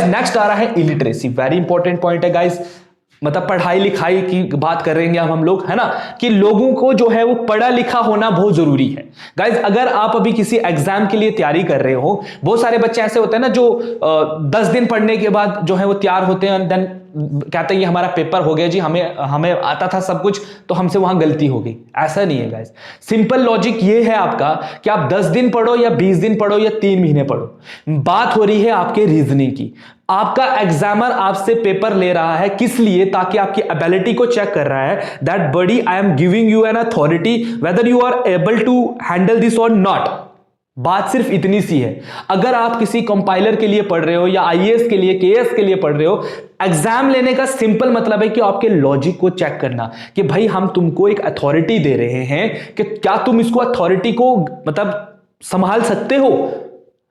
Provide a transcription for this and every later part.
Next आ रहा है illiteracy. Very important point है गाइस, मतलब पढ़ाई लिखाई की बात कर रहे हैं हम लोग, है ना, कि लोगों को जो है वो पढ़ा लिखा होना बहुत जरूरी है गाइस। अगर आप अभी किसी एग्जाम के लिए तैयारी कर रहे हो, बहुत सारे बच्चे ऐसे होते हैं ना जो 10 दिन पढ़ने के बाद जो है वो तैयार होते हैं, देन कहते हैं ये हमारा पेपर हो गया जी, हमें हमें आता था सब कुछ, तो हमसे वहां गलती हो गई। ऐसा नहीं है गाइस। सिंपल लॉजिक ये है आपका कि आप 10 दिन पढ़ो या 20 दिन पढ़ो या 3 महीने पढ़ो, बात हो रही है आपके रीजनिंग की। आपका एग्जामर आपसे पेपर ले रहा है किस लिए? ताकि आपकी एबिलिटी को चेक कर रहा है, that buddy I am giving you an authority whether you are able to handle this और नॉट। बात सिर्फ इतनी सी है। अगर आप किसी कंपाइलर के लिए पढ़ रहे हो या आईएएस के लिए, केएस के लिए पढ़ रहे हो, एग्जाम लेने का सिंपल मतलब है कि आपके लॉजिक को चेक करना कि भाई हम तुमको एक अथॉरिटी दे रहे हैं कि क्या तुम इसको अथॉरिटी को मतलब संभाल सकते हो,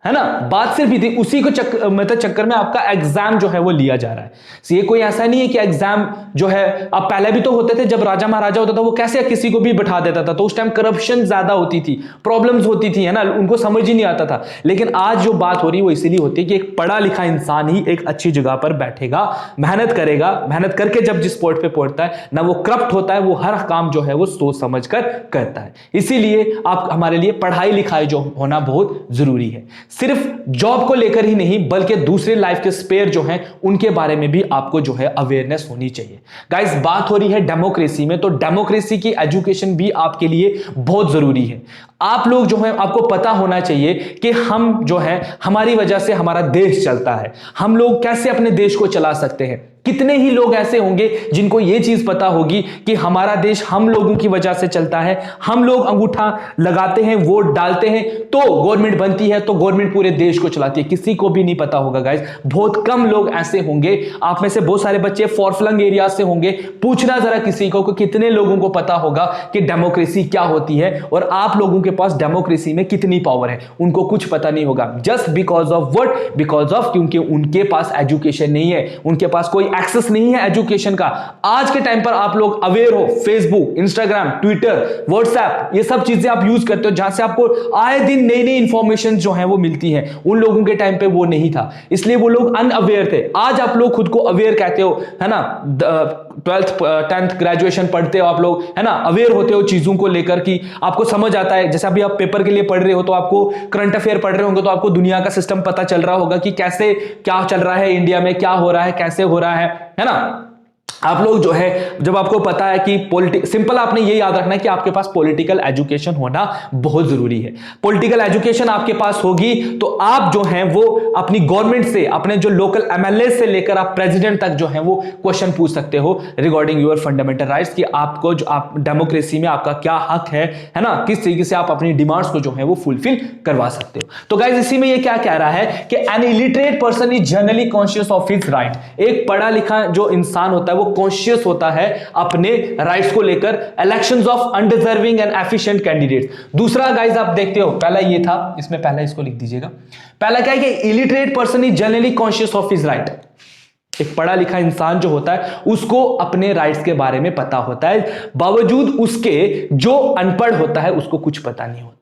है ना। बात सिर्फ थी उसी को चक्कर में आपका एग्जाम जो है वो लिया जा रहा है। ये कोई ऐसा नहीं है कि एग्जाम जो है, अब पहले भी तो होते थे, जब राजा महाराजा होता था वो कैसे किसी को भी बैठा देता था, तो उस टाइम करप्शन ज्यादा होती थी, प्रॉब्लम्स होती थी, है ना, उनको समझ ही नहीं आता था। लेकिन आज जो बात हो रही है वो इसीलिए होती है कि एक पढ़ा लिखा इंसान ही एक अच्छी जगह पर बैठेगा, मेहनत करेगा, मेहनत करके जब जिस पोस्ट पे पहुंचता है ना, वो करप्ट होता है, वो हर काम जो है वो सोच समझ कर करता है। इसीलिए आप हमारे लिए पढ़ाई लिखाई जो होना बहुत जरूरी है। सिर्फ जॉब को लेकर ही नहीं बल्कि दूसरे लाइफ के स्पेयर जो हैं उनके बारे में भी आपको जो है अवेयरनेस होनी चाहिए। गाइस बात हो रही है डेमोक्रेसी में, तो डेमोक्रेसी की एजुकेशन भी आपके लिए बहुत जरूरी है। आप लोग जो है आपको पता होना चाहिए कि हम जो है हमारी वजह से हमारा देश चलता है, हम लोग कैसे अपने देश को चला सकते हैं। कितने ही लोग ऐसे होंगे जिनको यह चीज पता होगी कि हमारा देश हम लोगों की वजह से चलता है, हम लोग अंगूठा लगाते हैं, वोट डालते हैं तो गवर्नमेंट बनती है, तो गवर्नमेंट पूरे देश को चलाती है। किसी को भी नहीं पता होगा गाइस, बहुत कम लोग ऐसे होंगे। आप में से बहुत सारे बच्चे फॉरफ्लंग एरिया से होंगे, पूछना जरा किसी को कि कितने लोगों को पता होगा कि डेमोक्रेसी क्या होती है और आप लोगों के पास डेमोक्रेसी में कितनी पावर है। उनको कुछ पता नहीं होगा, just because of what, because of क्योंकि उनके पास एजुकेशन नहीं है, उनके पास कोई एक्सेस नहीं है एजुकेशन का। आज के टाइम पर आप लोग अवेयर हो, फेसबुक, इंस्टाग्राम, ट्विटर, व्हाट्सएप, ये सब चीजें आप यूज करते हो जहां से आपको आए दिन नई नई इंफॉर्मेशन जो है वो मिलती है। उन लोगों के टाइम पे वो नहीं था, इसलिए वो लोग अनअवेयर थे। आज आप लोग खुद को अवेयर कहते हो, है ना, 12th 10th ग्रेजुएशन पढ़ते हो आप लोग, है ना, अवेयर होते हो चीजों को लेकर कि आपको समझ आता है। जैसे अभी आप पेपर के लिए पढ़ रहे हो तो आपको करंट अफेयर पढ़ रहे होंगे तो आपको दुनिया का सिस्टम पता चल रहा होगा कि कैसे क्या चल रहा है, इंडिया में क्या हो रहा है, कैसे हो रहा है ना। आप लोग जो है जब आपको पता है कि सिंपल आपने ये याद रखना है कि आपके पास पॉलिटिकल एजुकेशन होना बहुत जरूरी है। पॉलिटिकल एजुकेशन आपके पास होगी तो आप जो हैं वो अपनी गवर्नमेंट से, अपने जो लोकल एमएलए से लेकर आप प्रेसिडेंट तक जो है वो क्वेश्चन पूछ सकते हो रिगार्डिंग योर फंडामेंटल राइट्स, कि आपको जो आप डेमोक्रेसी में आपका क्या हक है ना, किस तरीके से आप अपनी डिमांड्स को जो है वो फुलफिल करवा सकते हो। तो गाइस इसी में ये क्या कह रहा है कि an illiterate person is generally conscious of his right. एक पढ़ा लिखा जो इंसान होता है वो कॉन्शियस होता है अपने राइट्स को लेकर, elections of undeserving and efficient candidates. दूसरा गाइस आप देखते हो, पहला ये था, इसमें पहला इसको लिख दीजिएगा। पहला क्या है कि illiterate person is generally conscious of his right. एक पढ़ा लिखा इंसान जो होता है उसको अपने राइट्स के बारे में पता होता है, बावजूद उसके जो अनपढ़ होता है उसको कुछ पता नहीं होता।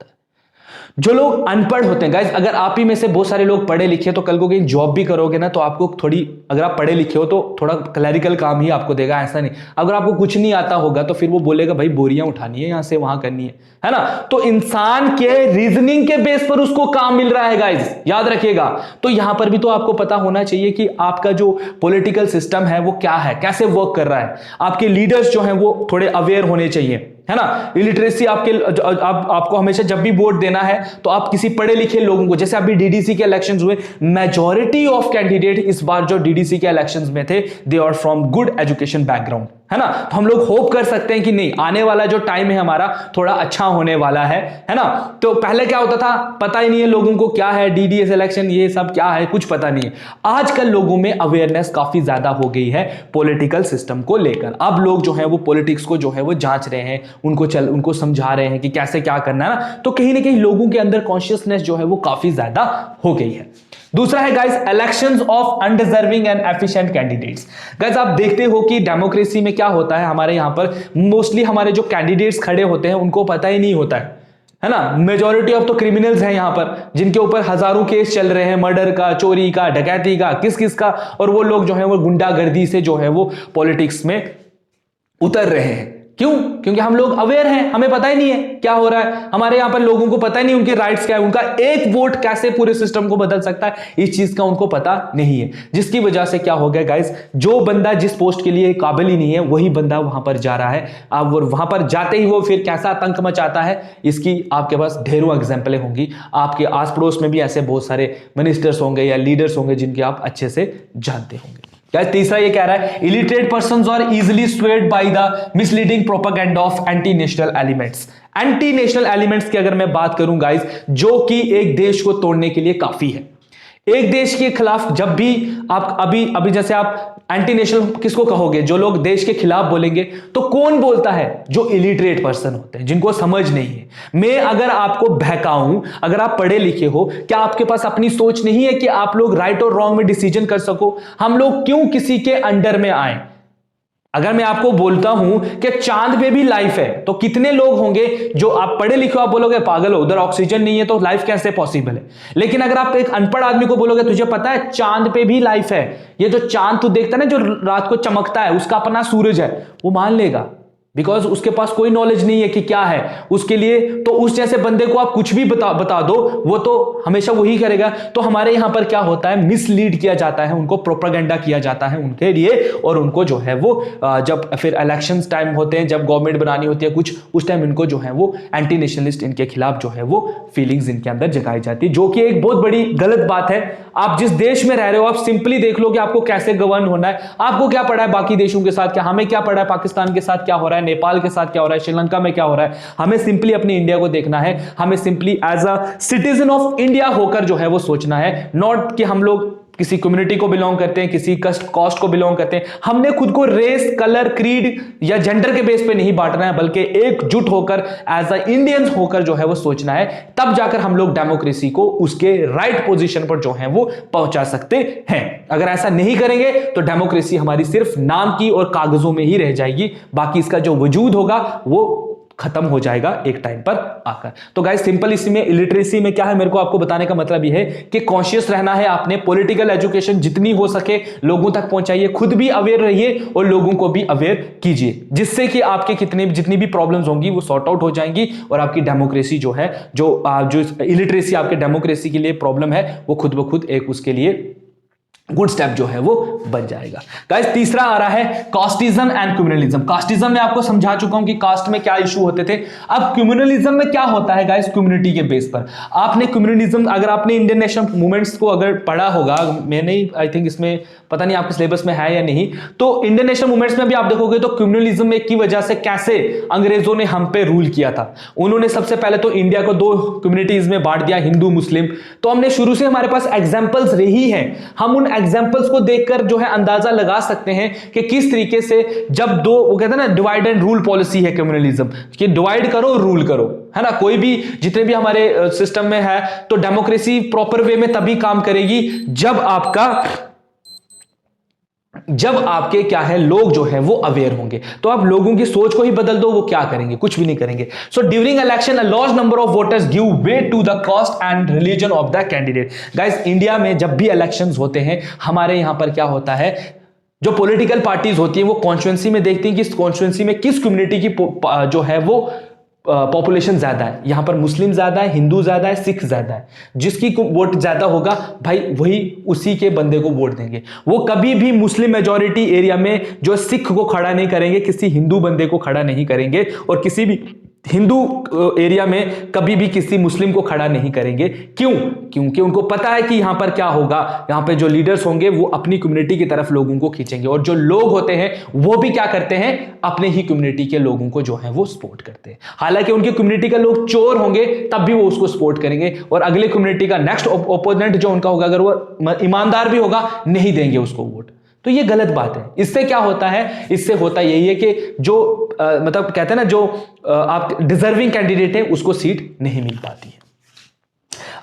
जो लोग अनपढ़ होते हैं गाइस, अगर आप ही में से बहुत सारे लोग पढ़े लिखे तो कल को कहीं जॉब भी करोगे ना तो आपको थोड़ी, अगर आप पढ़े लिखे हो तो थोड़ा क्लरिकल काम ही आपको देगा, ऐसा नहीं। अगर आपको कुछ नहीं आता होगा तो फिर वो बोलेगा भाई बोरियां उठानी है, यहां से वहां करनी है ना। तो इंसान के रीजनिंग के बेस पर उसको काम मिल रहा है गाइस, याद रखिएगा। तो यहां पर भी तो आपको पता होना चाहिए कि आपका जो पॉलिटिकल सिस्टम है वो क्या है, कैसे वर्क कर रहा है। आपके लीडर्स जो हैं वो थोड़े अवेयर होने चाहिए, है ना। इलिटरेसी आपको हमेशा जब भी वोट देना है तो आप किसी पढ़े लिखे लोगों को, जैसे अभी डीडीसी के इलेक्शंस हुए, मेजॉरिटी ऑफ कैंडिडेट इस बार जो डीडीसी के इलेक्शंस में थे they are from good education background, है ना। तो हम लोग होप कर सकते हैं कि नहीं, आने वाला जो टाइम है हमारा थोड़ा अच्छा होने वाला है ना। तो पहले क्या होता था, पता ही नहीं है लोगों को क्या है डीडीएस इलेक्शन, ये सब क्या है, कुछ पता नहीं है। आजकल लोगों में अवेयरनेस काफी ज्यादा हो गई है पॉलिटिकल सिस्टम को लेकर। अब लोग जो है वो पॉलिटिक्स को जो है वो जांच रहे हैं, उनको समझा रहे हैं कि कैसे क्या करना है ना। तो कहीं ना कहीं लोगों के अंदर कॉन्शियसनेस जो है वो काफी ज्यादा हो गई है। दूसरा है guys elections of undeserving and efficient candidates. Guys आप देखते हो कि डेमोक्रेसी में क्या होता है, हमारे यहां पर मोस्टली हमारे जो कैंडिडेट्स खड़े होते हैं उनको पता ही नहीं होता है है ना। मेजॉरिटी ऑफ तो क्रिमिनल्स हैं यहां पर, जिनके ऊपर हजारों केस चल रहे हैं, मर्डर का, चोरी का, डकैती का, किस किस का, और वो लोग जो है वो गुंडागर्दी से जो है वो पॉलिटिक्स में उतर रहे हैं। क्यों? क्योंकि हम लोग अवेयर हैं, हमें पता ही नहीं है क्या हो रहा है। हमारे यहां पर लोगों को पता ही नहीं उनके राइट्स क्या है, उनका एक वोट कैसे पूरे सिस्टम को बदल सकता है, इस चीज का उनको पता नहीं है। जिसकी वजह से क्या हो गया गाइस, जो बंदा जिस पोस्ट के लिए काबिल ही नहीं है वही बंदा वहां पर जा रहा है। अब वहां पर जाते ही वो फिर कैसा आतंक मचाता है, इसकी आपके पास ढेरों एग्जाम्पलें होंगी। आपके आस पड़ोस में भी ऐसे बहुत सारे मिनिस्टर्स होंगे या लीडर्स होंगे जिनके आप अच्छे से जानते होंगे। तीसरा ये कह रहा है, illiterate persons are easily swayed by the misleading propaganda of anti national elements. Anti national elements की अगर मैं बात करूं गाइस, जो कि एक देश को तोड़ने के लिए काफी है। एक देश के खिलाफ जब भी आप अभी जैसे आप एंटी नेशनल किसको कहोगे, जो लोग देश के खिलाफ बोलेंगे, तो कौन बोलता है? जो इलिटरेट पर्सन होते हैं, जिनको समझ नहीं है। मैं अगर आपको बहकाऊं, अगर आप पढ़े लिखे हो, क्या आपके पास अपनी सोच नहीं है कि आप लोग राइट और रॉन्ग में डिसीजन कर सको? हम लोग क्यों किसी के अंडर में आए? अगर मैं आपको बोलता हूं कि चांद पे भी लाइफ है, तो कितने लोग होंगे जो, आप पढ़े लिखे हो, आप बोलोगे पागल हो, उधर ऑक्सीजन नहीं है तो लाइफ कैसे पॉसिबल है। लेकिन अगर आप एक अनपढ़ आदमी को बोलोगे तुझे पता है चांद पे भी लाइफ है, ये जो चांद तू देखता है ना, जो रात को चमकता है, उसका अपना सूरज है, वो मान लेगा, बिकॉज उसके पास कोई नॉलेज नहीं है कि क्या है उसके लिए। तो उस जैसे बंदे को आप कुछ भी बता दो, वो तो हमेशा वही करेगा। तो हमारे यहां पर क्या होता है, मिसलीड किया जाता है, उनको प्रोपेगेंडा किया जाता है उनके लिए, और उनको जो है वो जब फिर इलेक्शंस टाइम होते हैं, जब गवर्नमेंट बनानी होती है कुछ, उस टाइम इनको जो है वो एंटी नेशनलिस्ट, इनके खिलाफ जो है वो फीलिंग्स इनके अंदर जगाई जाती है, जो कि एक बहुत बड़ी गलत बात है। आप जिस देश में रह रहे हो, आप सिंपली देख लो कि आपको कैसे गवर्न होना है। आपको क्या पड़ा है बाकी देशों के साथ, क्या हमें क्या पड़ा है पाकिस्तान के साथ क्या हो रहा है, नेपाल के साथ क्या हो रहा है, श्रीलंका में क्या हो रहा है। हमें सिंपली अपनी इंडिया को देखना है, हमें simply as a citizen of India होकर जो है वो सोचना है, नॉट कि हम लोग किसी कम्युनिटी को बिलोंग करते हैं, किसी कास्ट को बिलोंग करते हैं। हमने खुद को रेस, कलर, क्रीड या जेंडर के बेस पे नहीं बांटना है, बल्कि एकजुट होकर एज अ इंडियंस होकर जो है वो सोचना है। तब जाकर हम लोग डेमोक्रेसी को उसके राइट पोजीशन पर जो है वो पहुंचा सकते हैं। अगर ऐसा नहीं करेंगे तो डेमोक्रेसी हमारी सिर्फ नाम की और कागजों में ही रह जाएगी, बाकी इसका जो वजूद होगा वो खत्म हो जाएगा एक टाइम पर आकर। तो गाइस सिंपल इसमें इलिटरेसी में क्या है, मेरे को आपको बताने का मतलब यह है कि कॉन्शियस रहना है आपने। पॉलिटिकल एजुकेशन जितनी हो सके लोगों तक पहुंचाइए, खुद भी अवेयर रहिए और लोगों को भी अवेयर कीजिए, जिससे कि आपके जितनी भी प्रॉब्लम्स होंगी वो सॉर्ट आउट हो जाएंगी, और आपकी डेमोक्रेसी जो है, जो इलिटरेसी आपके डेमोक्रेसी के लिए प्रॉब्लम है, वो खुद ब खुद एक उसके लिए गुड स्टेप जो है वो बन जाएगा। गाइस तीसरा आ रहा है कास्टिज्म एंड कम्युनलिज्म। कास्टिज्म में आपको समझा चुका हूं कि कास्ट में क्या इशू होते थे। अब कम्युनलिज्म में क्या होता है गाइस, कम्युनिटी के बेस पर। आपने कम्युनलिज्म, अगर आपने इंडियन नेशनल मूवमेंट्स को अगर पढ़ा होगा, मैंने आई थिंक इसमें पता नहीं आपके सिलेबस में है या नहीं, तो इंडियन नेशनल मूवमेंट्स में भी आप देखोगे तो कम्युनलिज्म की वजह से कैसे अंग्रेजों ने हम पे रूल किया था। उन्होंने सबसे पहले तो इंडिया को दो कम्युनिटीज में बांट दिया, हिंदू मुस्लिम। तो हमने शुरू से, हमारे पास एग्जाम्पल्स रही हैं, हम उन एग्जाम्पल्स को देखकर जो है अंदाजा लगा सकते हैं कि किस तरीके से, जब दो, वो कहते हैं ना डिवाइड एंड रूल पॉलिसी है कम्युनलिज्म, कि डिवाइड करो रूल करो, है ना। कोई भी, जितने भी हमारे सिस्टम में है, तो डेमोक्रेसी प्रॉपर वे में तभी काम करेगी जब आपके क्या है, लोग जो है वो अवेयर होंगे। तो आप लोगों की सोच को ही बदल दो, वो क्या करेंगे, कुछ भी नहीं करेंगे। So during election a large number of voters give way to the caste and religion of the candidate. Guys India में जब भी इलेक्शंस होते हैं, हमारे यहां पर क्या होता है, जो पॉलिटिकल पार्टीज होती है वो कॉन्स्टिट्यूंसी में देखती हैं कि इस कॉन्स्टिट्यूंसी में किस कम्युनिटी की जो है वो पॉपुलेशन ज्यादा है। यहां पर मुस्लिम ज्यादा है, हिंदू ज्यादा है, सिख ज्यादा है। जिसकी वोट ज्यादा होगा भाई, वही उसी के बंदे को वोट देंगे। वो कभी भी मुस्लिम मेजॉरिटी एरिया में जो सिख को खड़ा नहीं करेंगे, किसी हिंदू बंदे को खड़ा नहीं करेंगे, और किसी भी हिंदू एरिया में कभी भी किसी मुस्लिम को खड़ा नहीं करेंगे। क्यों? क्योंकि उनको पता है कि यहां पर क्या होगा, यहां पे जो लीडर्स होंगे वो अपनी कम्युनिटी की तरफ लोगों को खींचेंगे, और जो लोग होते हैं वो भी क्या करते हैं, अपने ही कम्युनिटी के लोगों को जो है वो सपोर्ट करते हैं। हालांकि उनकी कम्युनिटी के लोग चोर होंगे तब भी वो उसको सपोर्ट करेंगे, और अगले कम्युनिटी का नेक्स्ट ओपोनेंट जो उनका होगा, अगर वो ईमानदार भी होगा, नहीं देंगे उसको वोट। तो ये गलत बात है। इससे क्या होता है, इससे होता यही है कि जो मतलब कहते हैं ना, जो आप डिजर्विंग कैंडिडेट है उसको सीट नहीं मिल पाती है।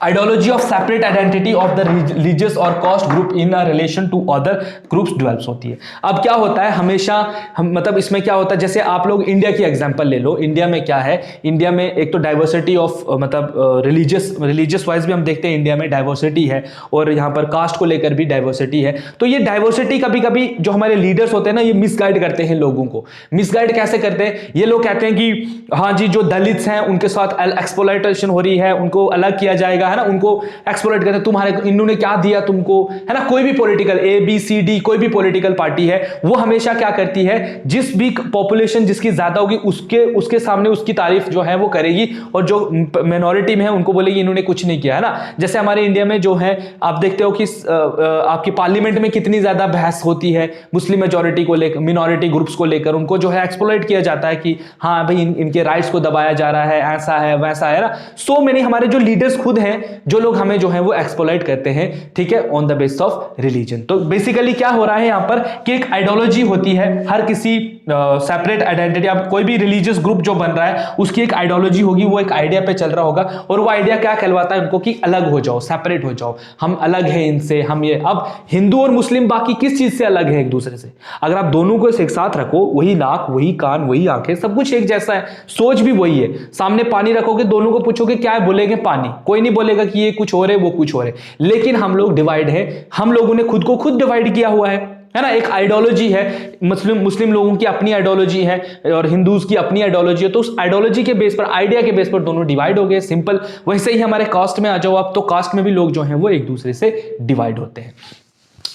Ideology of separate identity of the religious और caste group in relation to other groups develops होती है। अब क्या होता है हमेशा हम मतलब इसमें क्या होता है, जैसे आप लोग इंडिया की एग्जांपल ले लो, इंडिया में क्या है, इंडिया में एक तो डाइवर्सिटी ऑफ मतलब रिलीजियस वाइज भी हम देखते हैं इंडिया में डाइवर्सिटी है, और यहाँ पर कास्ट को लेकर भी डाइवर्सिटी है। तो ये डाइवर्सिटी कभी कभी जो हमारे लीडर्स होते हैं ना, ये मिसगाइड करते हैं लोगों को। मिसगाइड कैसे करते हैं, ये लोग कहते हैं कि हाँ जी जो दलित्स हैं उनके साथ एक्सप्लॉइटेशन हो रही है, उनको अलग किया जाएगा, है ना, उनको एक्सप्लॉइट करते हैं, तुम्हारे इन्होंने क्या दिया तुमको, है ना। कोई भी पॉलिटिकल ABCD कोई भी पॉलिटिकल पार्टी है, वो हमेशा क्या करती है, जिस भी पॉपुलेशन जिसकी ज्यादा होगी उसके सामने उसकी तारीफ जो है वो करेगी, और जो मिनॉरिटी में है उनको बोलेगी इन्होंने कुछ नहीं किया, है ना। जैसे हमारे इंडिया में जो है आप देखते हो कि आपकी पार्लियामेंट में कितनी ज्यादा बहस होती है मुस्लिम मेजॉरिटी को लेकर, मिनॉरिटी ग्रुप्स को लेकर, उनको जो है एक्सप्लॉइट किया जाता है कि हाँ भाई इनके राइट्स को दबाया जा रहा है, ऐसा है वैसा है ना। सो मैनी हमारे जो लीडर्स खुद हैं, जो लोग हमें जो है वो एक्सप्लॉइट करते हैं, ठीक है, on the basis of religion. तो बेसिकली क्या हो रहा है यहां पर कि एक आइडियोलॉजी होती है, हर किसी सेपरेट आइडेंटिटी, अब कोई भी रिलीजियस ग्रुप जो बन रहा है उसकी एक आइडियोलॉजी होगी, वो एक आइडिया पे चल रहा होगा, और वो आइडिया क्या कहलवाता है उनको कि अलग हो जाओ, सेपरेट हो जाओ, हम अलग हैं इनसे, हम ये। अब हिंदू और मुस्लिम बाकी किस चीज से अलग है एक दूसरे से, अगर आप दोनों को एक साथ रखो, वही नाक वही कान वही आंखें, सब कुछ एक जैसा है, सोच भी वही है, सामने पानी रखोगे, दोनों को पूछोगे क्या है, बोलेंगे पानी, कोई नहीं बोलेगा कि ये कुछ और है वो कुछ और है। लेकिन हम लोग डिवाइड है, हम लोगों ने खुद को खुद डिवाइड किया हुआ है ना। एक आइडियोलॉजी है, मुस्लिम लोगों की अपनी आइडियोलॉजी है और हिंदूज की अपनी आइडियोलॉजी है, तो उस आइडियोलॉजी के बेस पर, आइडिया के बेस पर दोनों डिवाइड हो गए, सिंपल। वैसे ही हमारे कास्ट में आ जाओ आप, तो कास्ट में भी लोग जो हैं वो एक दूसरे से डिवाइड होते हैं।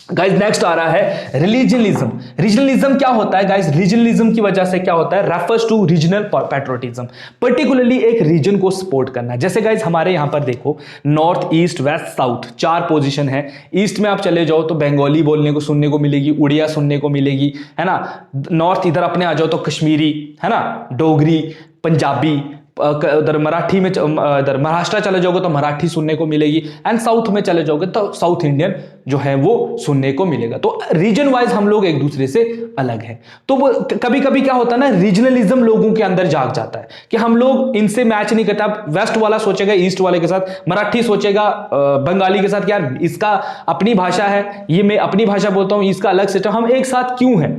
गाइस नेक्स्ट आ रहा है रिलीजनलिज्म। रीजनलिज्म क्या होता है गाइस, रीजनलिज्म की वजह से क्या होता है, refers to regional patriotism, particularly एक रीजन को सपोर्ट करना। जैसे गाइस हमारे यहां पर देखो, north east west south 4 position है। ईस्ट में आप चले जाओ तो बंगाली बोलने को सुनने को मिलेगी, उड़िया सुनने को मिलेगी, है ना। नॉर्थ इधर अपने आ जाओ तो कश्मीरी, है ना, डोगरी, पंजाबी, उधर मराठी में, इधर महाराष्ट्र चले जाओगे तो मराठी सुनने को मिलेगी, एंड साउथ में चले जाओगे तो साउथ इंडियन जो है वो सुनने को मिलेगा। तो रीजन वाइज हम लोग एक दूसरे से अलग हैं। तो वो कभी कभी क्या होता है ना, रीजनलिज्म लोगों के अंदर जाग जाता है कि हम लोग इनसे मैच नहीं करते। अब वेस्ट वाला सोचेगा ईस्ट वाले के साथ, मराठी सोचेगा बंगाली के साथ, यार इसका अपनी भाषा है, ये मैं अपनी भाषा बोलता हूं, इसका अलग सिस्टम, हम एक साथ क्यों हैं,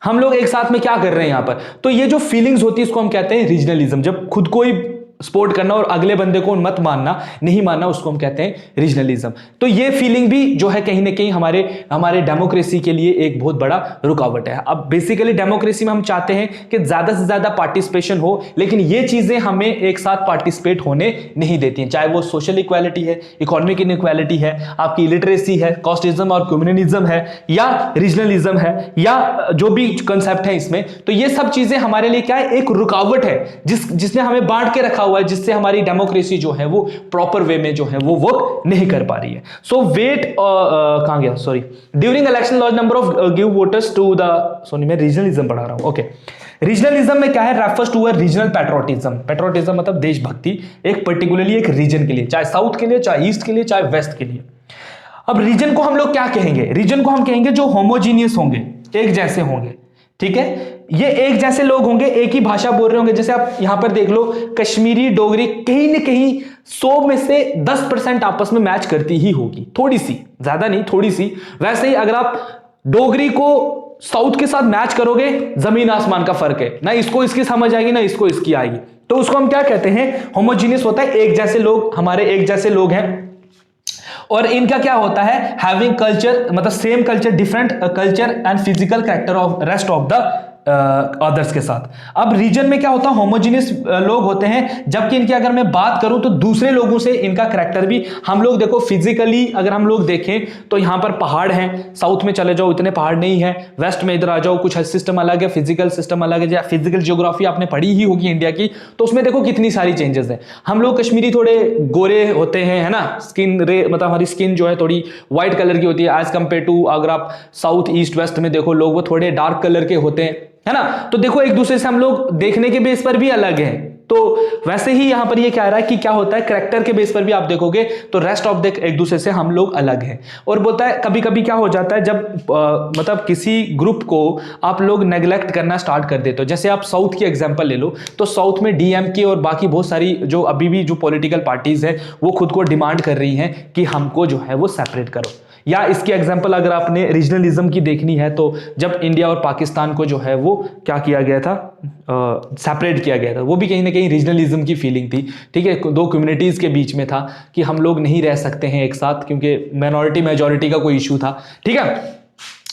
हम लोग एक साथ में क्या कर रहे हैं यहां पर। तो ये जो फीलिंग्स होती है इसको हम कहते हैं रीजनलिज्म। जब खुद को ही सपोर्ट करना और अगले बंदे को मत मानना, नहीं मानना, उसको हम कहते हैं रीजनलिज्म। तो ये फीलिंग भी जो है कहीं ना कहीं हमारे डेमोक्रेसी के लिए एक बहुत बड़ा रुकावट है। अब बेसिकली डेमोक्रेसी में हम चाहते हैं कि ज्यादा से ज्यादा पार्टिसिपेशन हो, लेकिन ये चीजें हमें एक साथ पार्टिसिपेट होने नहीं देती हैं, चाहे वो सोशल इक्वालिटी है, इकोनॉमिक इनइक्वालिटी है, आपकी इलिटरेसी है, कास्टिज्म और कम्युनलिज्म है, या रीजनलिज्म है, या जो भी कंसेप्ट है इसमें। तो ये सब चीजें हमारे लिए क्या है, एक रुकावट है जिसने हमें बांट के रखा हुआ है, जिससे हमारी डेमोक्रेसी जो है वो प्रॉपर वे में जो है वो वर्क नहीं कर पा रही है। सो वेट कहां गया, sorry, during election large number of give voters to the, sorry मैं रीजनलिज्म पढ़ा रहा हूं, ओके। रीजनलिज्म में क्या है, refers to a regional patriotism. Patriotism मतलब देशभक्ति, एक पर्टिकुलरली एक रीजन के लिए, चाहे साउथ के लिए, चाहे ईस्ट के लिए, चाहे वेस्ट के लिए। अब रीजन को हम लोग क्या कहेंगे, रीजन को हम कहेंगे जो होमोजीनियस होंगे, एक जैसे होंगे, ठीक है। ये एक जैसे लोग होंगे, एक ही भाषा बोल रहे होंगे। जैसे आप यहां पर देख लो, कश्मीरी डोगरी कहीं ना कहीं 100 में से 10% आपस में मैच करती ही होगी, थोड़ी सी, ज्यादा नहीं, थोड़ी सी। वैसे ही अगर आप डोगरी को साउथ के साथ मैच करोगे, जमीन आसमान का फर्क है, ना इसको इसकी समझ आएगी ना इसको इसकी आएगी। तो उसको हम क्या कहते हैं, होमोजीनियस होता है, एक जैसे लोग, हमारे एक जैसे लोग हैं। और इनका क्या होता है, हैविंग कल्चर, मतलब same culture, different culture and physical character of rest of the others के साथ। अब रीजन में क्या होता है, होमोजीनियस लोग होते हैं, जबकि इनकी अगर मैं बात करूं तो दूसरे लोगों से इनका करैक्टर भी, हम लोग देखो फिजिकली अगर हम लोग देखें तो यहां पर पहाड़ हैं, साउथ में चले जाओ इतने पहाड़ नहीं है, वेस्ट में इधर आ जाओ कुछ सिस्टम अलग है, फिजिकल सिस्टम अलग है। फिजिकल ज्योग्राफी आपने पढ़ी ही होगी इंडिया की, तो उसमें देखो कितनी सारी चेंजेस है। हम लोग कश्मीरी थोड़े गोरे होते हैं, है ना, स्किन रे, मतलब हमारी स्किन जो है थोड़ी व्हाइट कलर की होती है, एज कंपेयर टू अगर आप साउथ ईस्ट वेस्ट में देखो लोग वो थोड़े डार्क कलर के होते हैं, है ना। तो देखो एक दूसरे से हम लोग देखने के बेस पर भी अलग हैं, तो वैसे ही यहां पर ये कह रहा है कि क्या होता है, कैरेक्टर के बेस पर भी आप देखोगे तो रेस्ट ऑफ द एक दूसरे से हम लोग अलग हैं। और बोलता है कभी कभी क्या हो जाता है जब मतलब किसी ग्रुप को आप लोग नेग्लेक्ट करना स्टार्ट कर देते हो, जैसे आप साउथ की एग्जांपल ले लो, तो साउथ में डीएमके और बाकी बहुत सारी जो अभी भी जो पॉलिटिकल पार्टीज है वो खुद को डिमांड कर रही हैं कि हमको जो है वो सेपरेट करो। या इसकी एग्जांपल अगर आपने रीजनलिज्म की देखनी है तो जब इंडिया और पाकिस्तान को जो है वो क्या किया गया था, सेपरेट किया गया था, वो भी कहीं ना कहीं रीजनलिज्म की फीलिंग थी। ठीक है, दो कम्युनिटीज के बीच में था कि हम लोग नहीं रह सकते हैं एक साथ क्योंकि माइनॉरिटी मेजॉरिटी का कोई इशू था। ठीक है,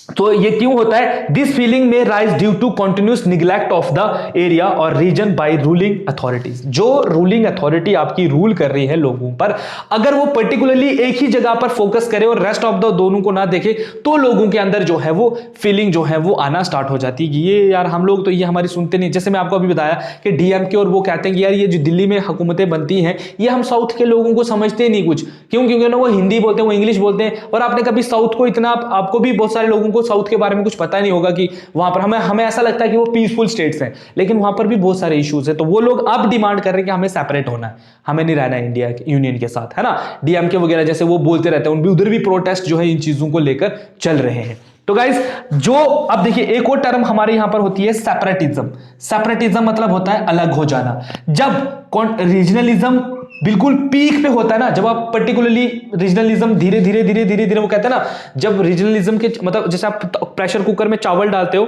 तो ये क्यों होता है, दिस फीलिंग में rise due to continuous neglect of the area और रीजन बाय रूलिंग अथॉरिटीज। जो रूलिंग अथॉरिटी आपकी रूल कर रही है लोगों पर, अगर वो पर्टिकुलरली एक ही जगह पर फोकस करे और रेस्ट ऑफ द दोनों को ना देखे, तो लोगों के अंदर जो है वो फीलिंग जो है वो आना स्टार्ट हो जाती है कि ये यार हम लोग तो ये हमारी सुनते नहीं। जैसे मैं आपको अभी बताया कि डीएमके और वो कहते हैं कि यार ये जो दिल्ली में हुकूमतें बनती हैं ये हम साउथ के लोगों को समझते नहीं कुछ, क्यों, क्योंकि ना वो हिंदी बोलते हैं, वो इंग्लिश बोलते हैं, और आपने कभी साउथ को इतना, आपको भी बहुत सारे लोगों को साउथ के बारे में कुछ पता नहीं होगा कि वहां पर हमें ऐसा लगता है कि वो पीसफुल स्टेट्स हैं, लेकिन वहां पर भी बहुत सारे इश्यूज हैं। तो वो लोग अब डिमांड कर रहे हैं कि हमें सेपरेट होना है, हमें नहीं रहना है इंडिया यूनियन के साथ, है ना। डीएमके वगैरह जैसे वो बोलते रहते हैं, उधर भी प्रोटेस्ट जो है इन चीजों को लेकर चल रहे हैं। तो गाइस जो अब देखिए एक और टर्म हमारे यहां पर होती है सेपरेटिज्म। सेपरेटिज्म मतलब होता है अलग हो जाना। जब रीजनलिज्म बिल्कुल पीक पे होता है ना, जब आप पर्टिकुलरली रीजनलिज्म धीरे धीरे धीरे धीरे धीरे, वो कहते हैं ना, जब रीजनलिज्म के मतलब जैसे आप प्रेशर कुकर में चावल डालते हो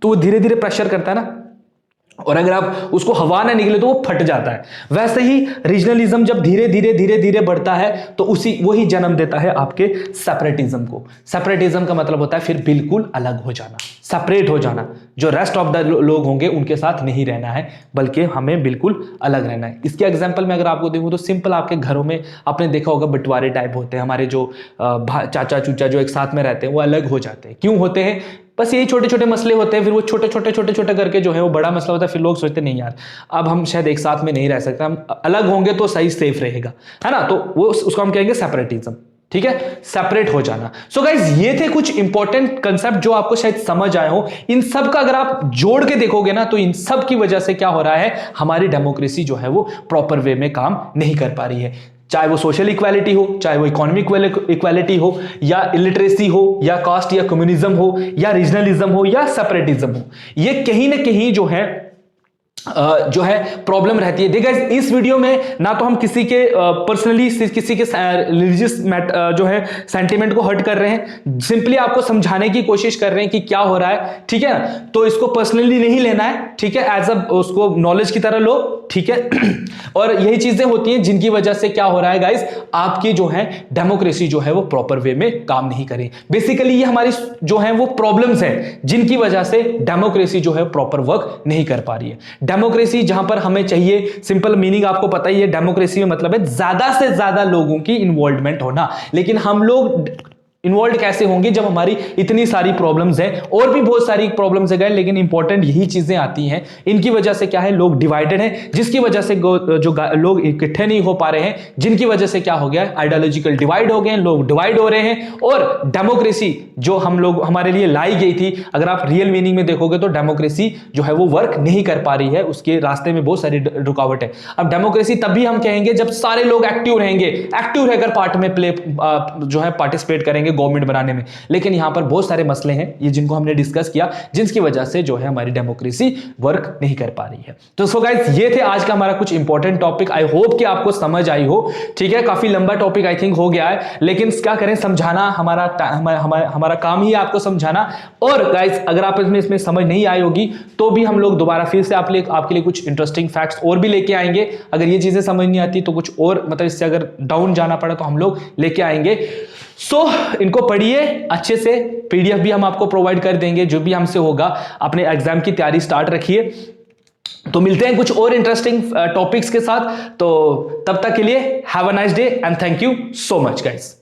तो वो धीरे धीरे प्रेशर करता है ना, और अगर आप उसको हवा ना निकले तो वो फट जाता है। वैसे ही रीजनलिज्म जब धीरे धीरे धीरे धीरे बढ़ता है तो वही जन्म देता है आपके सेपरेटिज्म को। सेपरेटिज्म का मतलब होता है फिर बिल्कुल अलग हो जाना, सेपरेट हो जाना, जो रेस्ट ऑफ द लोग होंगे उनके साथ नहीं रहना है बल्कि हमें बिल्कुल अलग रहना है। इसके एग्जांपल में अगर आपको देखूं तो सिंपल, आपके घरों में आपने देखा होगा बंटवारे टाइप होते हैं, हमारे जो चाचा चूचा जो एक साथ में रहते हैं वो अलग हो जाते हैं। क्यों होते हैं, बस यही छोटे छोटे मसले होते हैं, फिर वो छोटे छोटे करके जो है वो बड़ा मसला होता है। फिर लोग सोचते नहीं यार अब हम शायद एक साथ में नहीं रह सकते, हम अलग होंगे तो सही सेफ रहेगा, है ना। तो वो उसको हम कहेंगे सेपरेटिज्म। ठीक है, सेपरेट हो जाना। सो गाइज ये थे कुछ इंपॉर्टेंट कंसेप्ट जो आपको शायद समझ आए हो। इन सब का अगर आप जोड़ के देखोगे ना तो इन सब की वजह से क्या हो रहा है, हमारी डेमोक्रेसी जो है वो प्रॉपर वे में काम नहीं कर पा रही है। चाहे वो सोशल इक्वालिटी हो, चाहे वो इकोनॉमिक इक्वालिटी हो, या इलिटरेसी हो, या कास्ट या कम्युनिज्म हो, या रीजनलिज्म हो, या सेपरेटिज्म हो, ये कहीं ना कहीं जो है प्रॉब्लम रहती है। देखिए इस वीडियो में ना तो हम किसी के पर्सनली किसी के रिलीजियस जो है सेंटिमेंट को हर्ट कर रहे हैं, सिंपली आपको समझाने की कोशिश कर रहे हैं कि क्या हो रहा है। ठीक है, तो इसको पर्सनली नहीं लेना है, ठीक है, एज अ उसको नॉलेज की तरह लो, ठीक है। और यही चीजें होती हैं जिनकी वजह से क्या हो रहा है गाइस, आपकी जो है डेमोक्रेसी जो है वो प्रॉपर वे में काम नहीं करे। बेसिकली ये हमारी जो है वो प्रॉब्लम्स हैं जिनकी वजह से डेमोक्रेसी जो है प्रॉपर वर्क नहीं कर पा रही है। डेमोक्रेसी जहां पर हमें चाहिए, सिंपल मीनिंग आपको पता ही है, डेमोक्रेसी में मतलब है ज्यादा से ज्यादा लोगों की इन्वॉल्वमेंट होना। लेकिन हम लोग इन्वॉल्व कैसे होंगे जब हमारी इतनी सारी प्रॉब्लम्स हैं, और भी बहुत सारी प्रॉब्लम्स है, लेकिन इंपॉर्टेंट यही चीजें आती हैं। इनकी वजह से क्या है, लोग डिवाइडेड हैं, जिसकी वजह से जो लोग इकट्ठे नहीं हो पा रहे हैं, जिनकी वजह से क्या हो गया, आइडियोलॉजिकल डिवाइड हो गए हैं, लोग डिवाइड हो रहे हैं। और डेमोक्रेसी जो हमारे लिए लाई गई थी, अगर आप रियल मीनिंग में देखोगे तो डेमोक्रेसी जो है वो वर्क नहीं कर पा रही है, उसके रास्ते में बहुत सारी रुकावट है। अब डेमोक्रेसी तभी हम कहेंगे जब सारे लोग एक्टिव रहेंगे, एक्टिव रहकर पार्ट में जो है पार्टिसिपेट करेंगे गवर्नमेंट बनाने में। लेकिन यहां पर बहुत सारे मसले हैं ये जिनको हमने डिस्कस किया, जिसकी वजह से जो है हमारी डेमोक्रेसी वर्क नहीं कर पा रही है। तो सो गाइस ये थे आज का हमारा कुछ इंपॉर्टेंट टॉपिक। आई होप कि आपको समझ आई हो। ठीक है, काफी लंबा टॉपिक आई थिंक हो गया है, लेकिन क्या करें, समझाना हमारा काम ही है आपको समझाना। और गाइस अगर आप इसमें समझ नहीं आई होगी तो भी हम लोग दोबारा फिर से आपके लिए कुछ इंटरेस्टिंग फैक्ट्स और भी लेके आएंगे। अगर ये चीजें समझ नहीं आती तो कुछ और मतलब इससे अगर डाउन जाना पड़ा तो हम लोग लेके आएंगे। इनको पढ़िए अच्छे से, पीडीएफ भी हम आपको प्रोवाइड कर देंगे, जो भी हमसे होगा। अपने एग्जाम की तैयारी स्टार्ट रखिए। तो मिलते हैं कुछ और इंटरेस्टिंग टॉपिक्स के साथ। तो तब तक के लिए have a nice day and thank you so much guys.